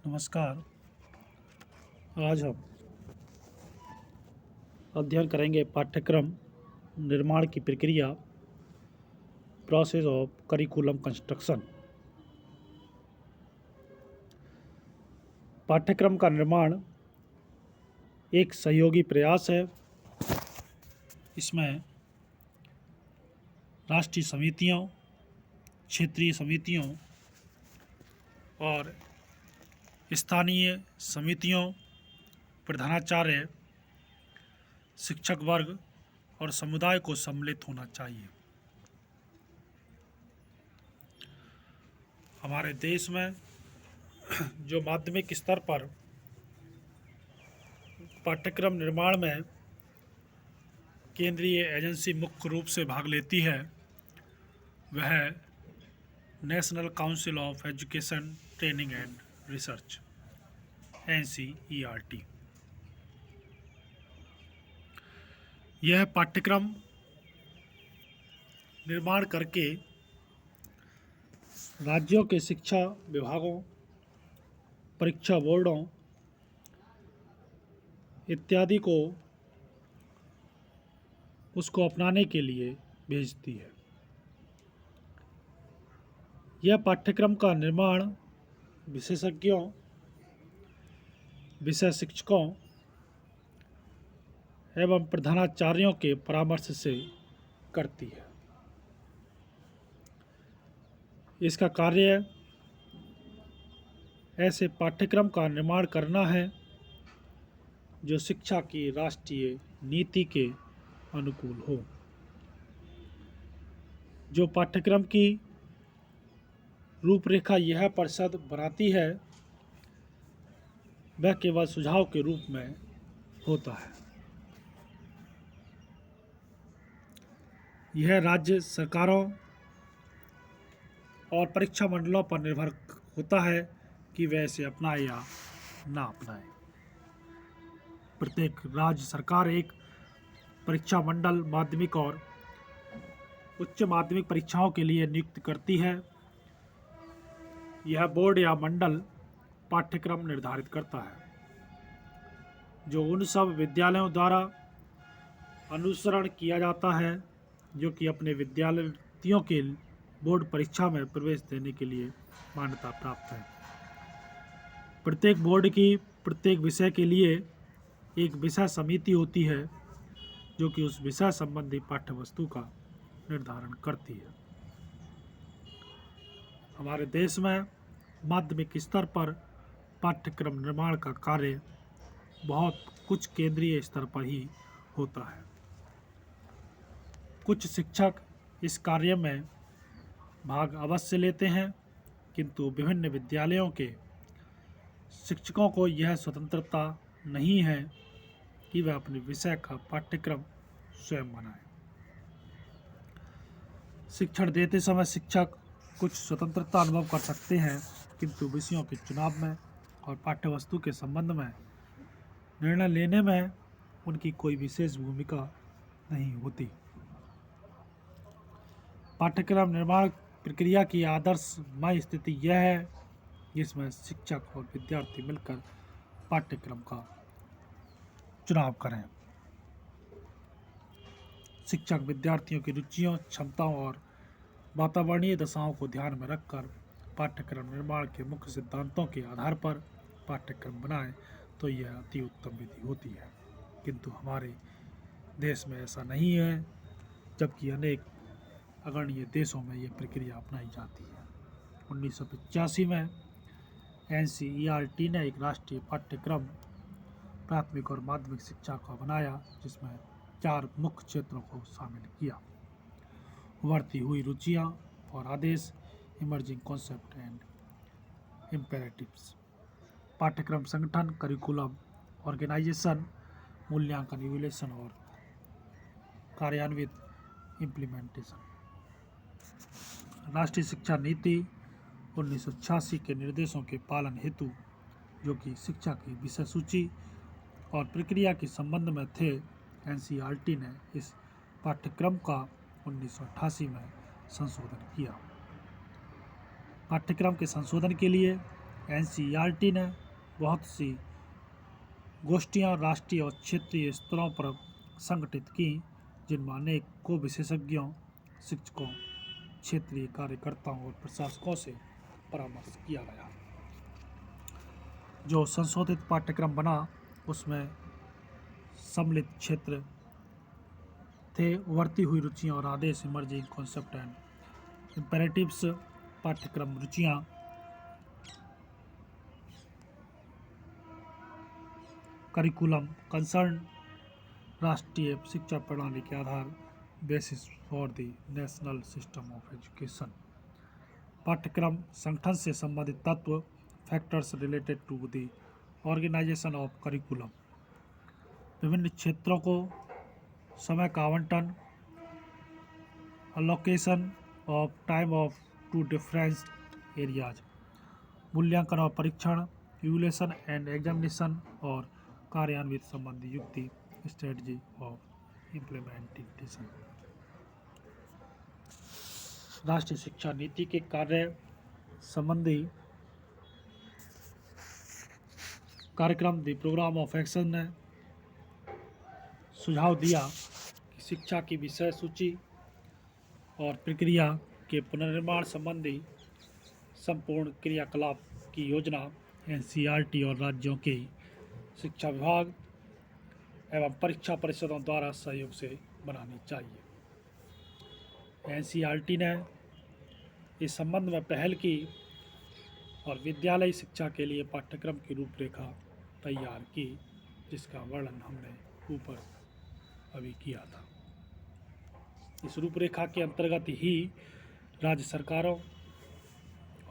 नमस्कार। आज हम अध्ययन करेंगे पाठ्यक्रम निर्माण की प्रक्रिया, प्रोसेस ऑफ करिकुलम कंस्ट्रक्शन। पाठ्यक्रम का निर्माण एक सहयोगी प्रयास है। इसमें राष्ट्रीय समितियों, क्षेत्रीय समितियों और स्थानीय समितियों, प्रधानाचार्य, शिक्षक वर्ग और समुदाय को सम्मिलित होना चाहिए। हमारे देश में जो माध्यमिक स्तर पर पाठ्यक्रम निर्माण में केंद्रीय एजेंसी मुख्य रूप से भाग लेती है, वह national council of education training and research NCERT। यह पाठ्यक्रम निर्माण करके राज्यों के शिक्षा विभागों, परीक्षा बोर्डों इत्यादि को उसको अपनाने के लिए भेजती है। यह पाठ्यक्रम का निर्माण विशेषज्ञों, विषय शिक्षकों एवं प्रधानाचार्यों के परामर्श से करती है। इसका कार्य ऐसे पाठ्यक्रम का निर्माण करना है जो शिक्षा की राष्ट्रीय नीति के अनुकूल हो। जो पाठ्यक्रम की रूपरेखा यह परिषद बनाती है, वह केवल सुझाव के रूप में होता है। यह राज्य सरकारों और परीक्षा मंडलों पर निर्भर होता है कि वे इसे अपनाए या ना अपनाए। प्रत्येक राज्य सरकार एक परीक्षा मंडल माध्यमिक और उच्च माध्यमिक परीक्षाओं के लिए नियुक्त करती है। यह बोर्ड या मंडल पाठ्यक्रम निर्धारित करता है जो उन सब विद्यालयों द्वारा अनुसरण किया जाता है जो कि अपने विद्यार्थियों के बोर्ड परीक्षा में प्रवेश देने के लिए मान्यता प्राप्त है। प्रत्येक बोर्ड की प्रत्येक विषय के लिए एक विषय समिति होती है जो कि उस विषय संबंधी पाठ्यवस्तु का निर्धारण करती है। हमारे देश में माध्यमिक स्तर पर पाठ्यक्रम निर्माण का कार्य बहुत कुछ केंद्रीय स्तर पर ही होता है। कुछ शिक्षक इस कार्य में भाग अवश्य लेते हैं, किंतु विभिन्न विद्यालयों के शिक्षकों को यह स्वतंत्रता नहीं है कि वह अपने विषय का पाठ्यक्रम स्वयं बनाएं। शिक्षण देते समय शिक्षक कुछ स्वतंत्रता अनुभव कर सकते हैं, किंतु विषयों के चुनाव में और पाठ्यवस्तु के संबंध में निर्णय लेने में उनकी कोई विशेष भूमिका नहीं होती। पाठ्यक्रम निर्माण प्रक्रिया की आदर्शमय स्थिति यह है जिसमें शिक्षक और विद्यार्थी मिलकर पाठ्यक्रम का चुनाव करें। शिक्षक विद्यार्थियों की रुचियों, क्षमताओं और वातावरणीय दशाओं को ध्यान में रखकर पाठ्यक्रम निर्माण के मुख्य सिद्धांतों के आधार पर पाठ्यक्रम बनाए तो यह अति उत्तम विधि होती है। किंतु हमारे देश में ऐसा नहीं है, जबकि अनेक अग्रणीय देशों में यह प्रक्रिया अपनाई जाती है। 1985 में NCERT ने एक राष्ट्रीय पाठ्यक्रम प्राथमिक और माध्यमिक शिक्षा का बनाया, जिसमें 4 मुख्य क्षेत्रों को शामिल किया: उभरती हुई रुचियाँ और आदेश, इमर्जिंग कॉन्सेप्ट एंड इम्पेरेटिव्स, पाठ्यक्रम संगठन, करिकुलम ऑर्गेनाइजेशन, मूल्यांकन इवैल्यूएशन और कार्यान्वित इम्प्लीमेंटेशन। राष्ट्रीय शिक्षा नीति 1986 के निर्देशों के पालन हेतु, जो कि शिक्षा की विषय सूची और प्रक्रिया के संबंध में थे, NCERT ने इस पाठ्यक्रम का 1988 में संशोधन किया। पाठ्यक्रम के संशोधन के लिए एनसीईआरटी ने बहुत सी गोष्ठियाँ राष्ट्रीय और क्षेत्रीय स्तरों पर संगठित की, जिनमें अनेकों विशेषज्ञों, शिक्षकों, क्षेत्रीय कार्यकर्ताओं और प्रशासकों से परामर्श किया गया। जो संशोधित पाठ्यक्रम बना उसमें सम्मिलित क्षेत्र थे, उभरती हुई रुचियाँ और आदेश, इमर्जिंग कॉन्सेप्ट एंड इम्पेरेटिव्स, पाठ्यक्रम रुचियाँ, करिकुलम कंसर्न, राष्ट्रीय शिक्षा प्रणाली के आधार, basis for the national system of education, पाठ्यक्रम संगठन से संबंधित तत्व, factors related to the organisation of curriculum, विभिन्न क्षेत्रों को समय का आवंटन, allocation of time of to different areas, मूल्यांकन और परीक्षण, इवैल्यूएशन एंड एग्जामिनेशन और कार्यान्वित संबंधी युक्ति, स्ट्रेटजी ऑफ इम्प्लीमेंटेशन। राष्ट्रीय शिक्षा नीति के कार्य संबंधी कार्यक्रम द प्रोग्राम ऑफ एक्शन ने सुझाव दिया कि शिक्षा की विषय सूची और प्रक्रिया के पुनर्निर्माण संबंधी संपूर्ण क्रियाकलाप की योजना एनसीईआरटी और राज्यों के शिक्षा विभाग एवं परीक्षा परिषदों द्वारा सहयोग से बनानी चाहिए। एनसीईआरटी ने इस संबंध में पहल की और विद्यालयी शिक्षा के लिए पाठ्यक्रम की रूपरेखा तैयार की, जिसका वर्णन हमने ऊपर अभी किया था। इस रूपरेखा के अंतर्गत ही राज्य सरकारों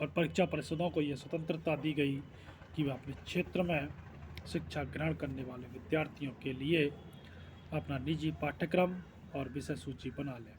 और परीक्षा परिषदों को यह स्वतंत्रता दी गई कि वे अपने क्षेत्र में शिक्षा ग्रहण करने वाले विद्यार्थियों के लिए अपना निजी पाठ्यक्रम और विषय सूची बना लें।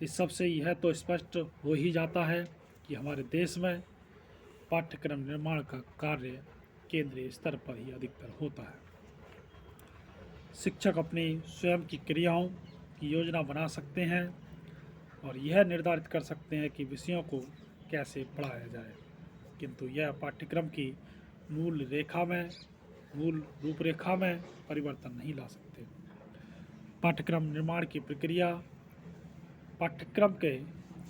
इस सब से यह तो स्पष्ट हो ही जाता है कि हमारे देश में पाठ्यक्रम निर्माण का कार्य केंद्रीय स्तर पर ही अधिकतर होता है। शिक्षक अपनी स्वयं की क्रियाओं की योजना बना सकते हैं और यह निर्धारित कर सकते हैं कि विषयों को कैसे पढ़ाया जाए, किंतु यह पाठ्यक्रम की मूल रूपरेखा में परिवर्तन नहीं ला सकते। पाठ्यक्रम निर्माण की प्रक्रिया पाठ्यक्रम के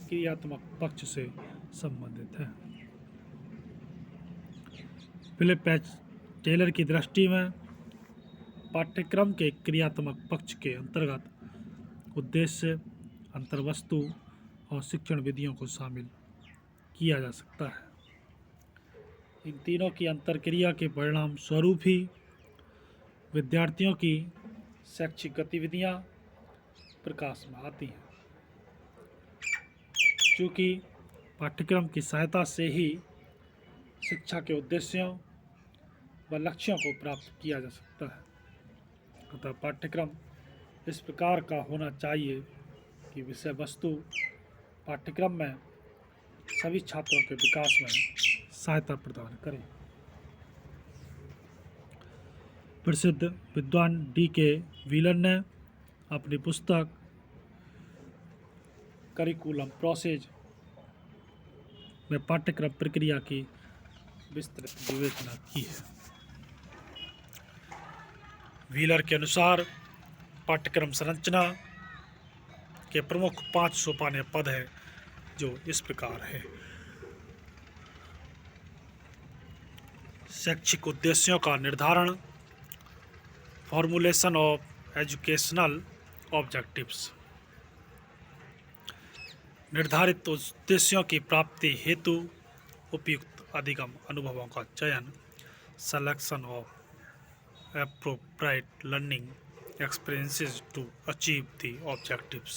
क्रियात्मक पक्ष से संबंधित है। फिलिप एच टेलर की दृष्टि में पाठ्यक्रम के क्रियात्मक पक्ष के अंतर्गत उद्देश्य, अंतर्वस्तु और शिक्षण विधियों को शामिल किया जा सकता है। इन तीनों की अंतरक्रिया के परिणाम स्वरूप ही विद्यार्थियों की शैक्षिक गतिविधियां प्रकाश में आती हैं। चूँकि पाठ्यक्रम की सहायता से ही शिक्षा के उद्देश्यों व लक्ष्यों को प्राप्त किया जा सकता है, अतः पाठ्यक्रम इस प्रकार का होना चाहिए कि विषय वस्तु पाठ्यक्रम में सभी छात्रों के विकास में सहायता प्रदान करें। प्रसिद्ध विद्वान D.K. व्हीलर ने अपनी पुस्तक करिकुलम प्रोसेस में पाठ्यक्रम प्रक्रिया की विस्तृत विवेचना की है। व्हीलर के अनुसार पाठ्यक्रम संरचना के प्रमुख 5 सोपाने पद हैं, जो इस प्रकार है। शैक्षिक उद्देश्यों का निर्धारण, फॉर्मुलेशन ऑफ एजुकेशनल ऑब्जेक्टिव्स, निर्धारित उद्देश्यों की प्राप्ति हेतु उपयुक्त अधिगम अनुभवों का चयन, selection of appropriate learning experiences to achieve the objectives,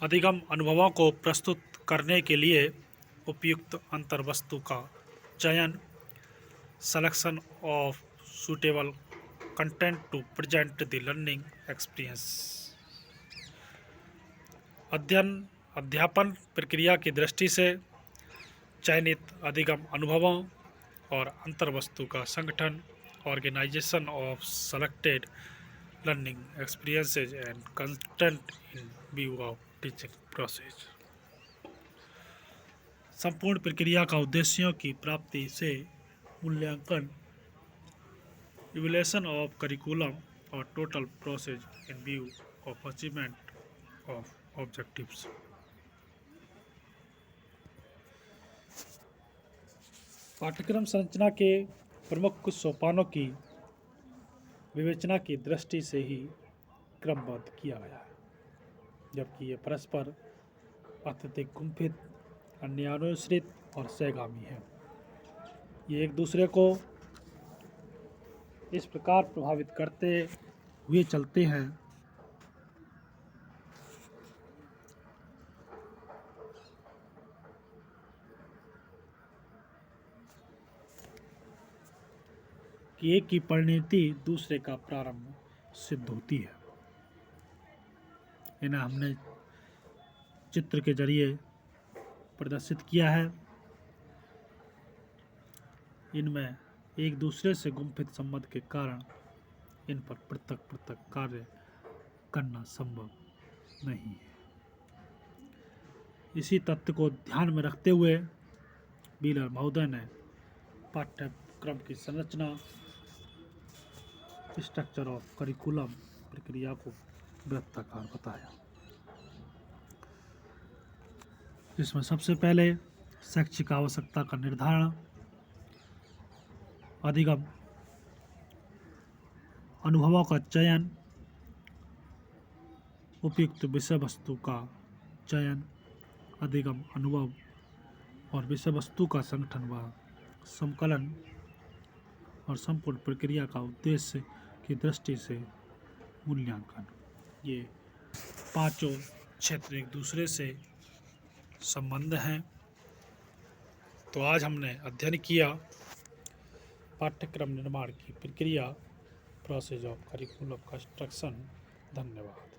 अधिगम अनुभवों को प्रस्तुत करने के लिए उपयुक्त अंतर्वस्तु का चयन, selection of suitable content to present the learning experience, अध्यापन प्रक्रिया की दृष्टि से चयनित अधिगम अनुभवों और अंतर्वस्तु का संगठन, organisation of selected learning experiences and content in view of teaching process. संपूर्ण प्रक्रिया का उद्देश्यों की प्राप्ति से मूल्यांकन, इवैल्यूएशन ऑफ करिकुलम और total process in view of achievement of objectives. पाठ्यक्रम संरचना के प्रमुख कुछ सोपानों की विवेचना की दृष्टि से ही क्रमबद्ध किया गया है, जबकि ये परस्पर अत्यधिक गुंफित, अन्यानुसृत और सहगामी है। ये एक दूसरे को इस प्रकार प्रभावित करते हुए चलते हैं कि एक की परिणति दूसरे का प्रारंभ सिद्ध होती है। इन्हें हमने चित्र के जरिए प्रदर्शित किया है। इनमें एक दूसरे से गुंफित संबंध के कारण इन पर पृथक पृथक कार्य करना संभव नहीं है। इसी तथ्य को ध्यान में रखते हुए व्हीलर महोदय ने पाठ्यक्रम की संरचना, स्ट्रक्चर ऑफ करिकुलम प्रक्रिया को वृत्ताकार बताया, जिसमें सबसे पहले शैक्षिक आवश्यकता का निर्धारण, अधिगम अनुभवों का चयन, उपयुक्त विषय वस्तु का चयन, अधिगम अनुभव और विषय वस्तु का संगठन व संकलन और संपूर्ण प्रक्रिया का उद्देश्य की दृष्टि से मूल्यांकन। ये पांचों क्षेत्र एक दूसरे से संबंध हैं। तो आज हमने अध्ययन किया पाठ्यक्रम निर्माण की प्रक्रिया, प्रोसेस ऑफ करिकुलम कंस्ट्रक्शन। धन्यवाद।